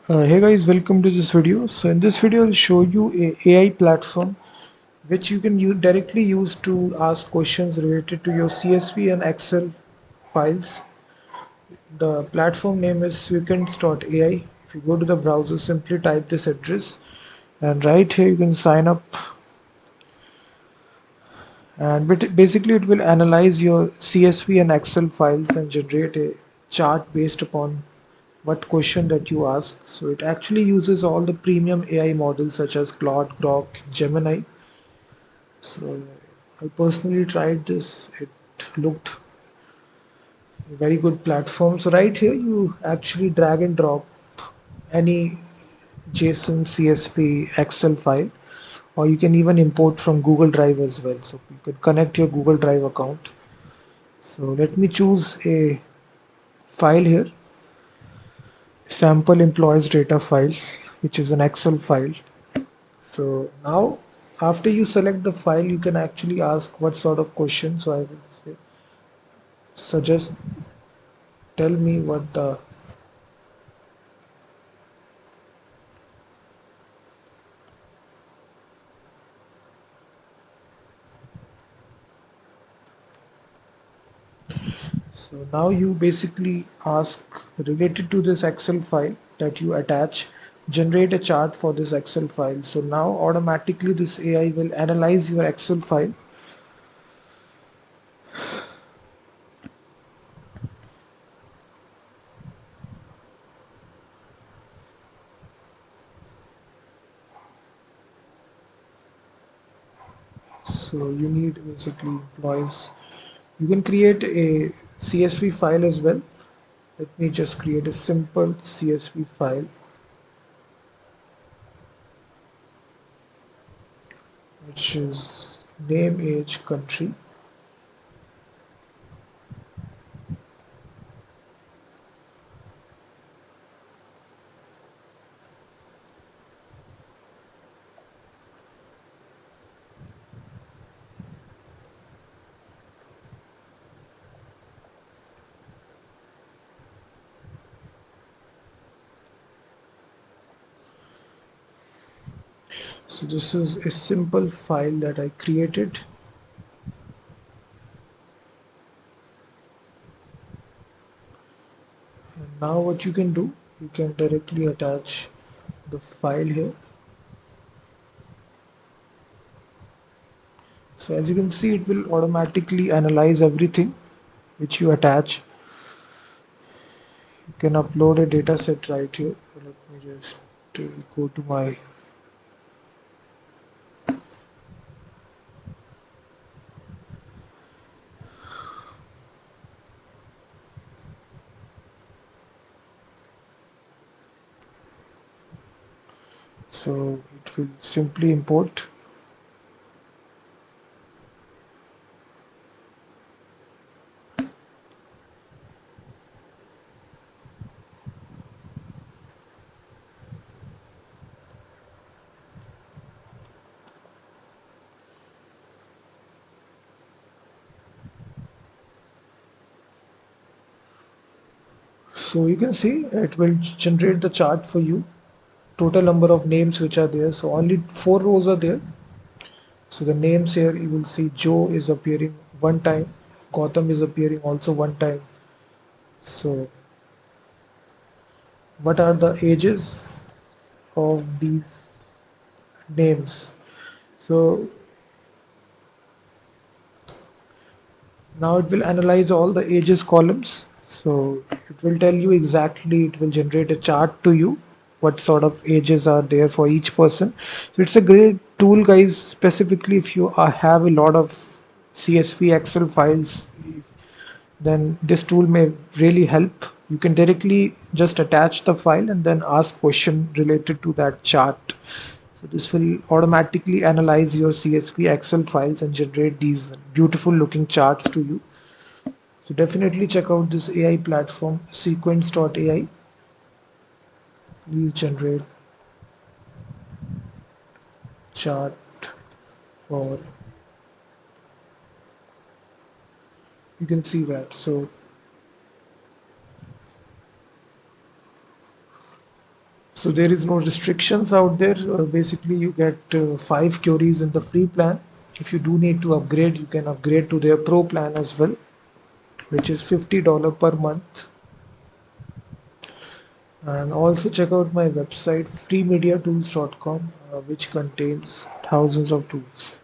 Hey guys, welcome to this video. So in this video, I'll show you a AI platform which you can directly use to ask questions related to your CSV and Excel files. The platform name is Sequents.ai. If you go to the browser, simply type this address, and right here you can sign up. And basically, it will analyze your CSV and Excel files and generate a chart based upon what question that you ask. So it actually uses all the premium AI models such as Claude, Grok, Gemini. So I personally tried this. It looked a very good platform. So right here you actually drag and drop any JSON, CSV, Excel file, or you can even import from Google Drive as well. So you could connect your Google Drive account. So let me choose a file here, sample employees data file, which is an Excel file. So now after you select the file, you can actually ask what sort of question. So I will say, suggest, tell me what the, so now you basically ask related to this Excel file that you attach, generate a chart for this Excel file. So now automatically this AI will analyze your Excel file. So you need basically employees. You can create a CSV file as well. Let me just create a simple CSV file, which is name, age, country. So this is a simple file that I created. And now what you can do, you can directly attach the file here. So as you can see, it will automatically analyze everything which you attach. You can upload a data set right here. So let me just go to my, so it will simply import. So you can see it will generate the chart for you. Total number of names which are there. So only 4 rows are there. So the names here, you will see Joe is appearing one time, Gotham is appearing also one time. So what are the ages of these names? So now it will analyze all the ages columns. So it will tell you exactly, it will generate a chart to you, what sort of ages are there for each person. So it's a great tool, guys, specifically if you have a lot of CSV Excel files, then this tool may really help. You can directly just attach the file and then ask question related to that chart. So this will automatically analyze your CSV Excel files and generate these beautiful looking charts to you. So definitely check out this AI platform, Sequents.ai. Please generate chart for, you can see that. So there is no restrictions out there. Basically, you get 5 queries in the free plan. If you do need to upgrade, you can upgrade to their pro plan as well, which is $50 per month. And also check out my website freemediatools.com, which contains thousands of tools.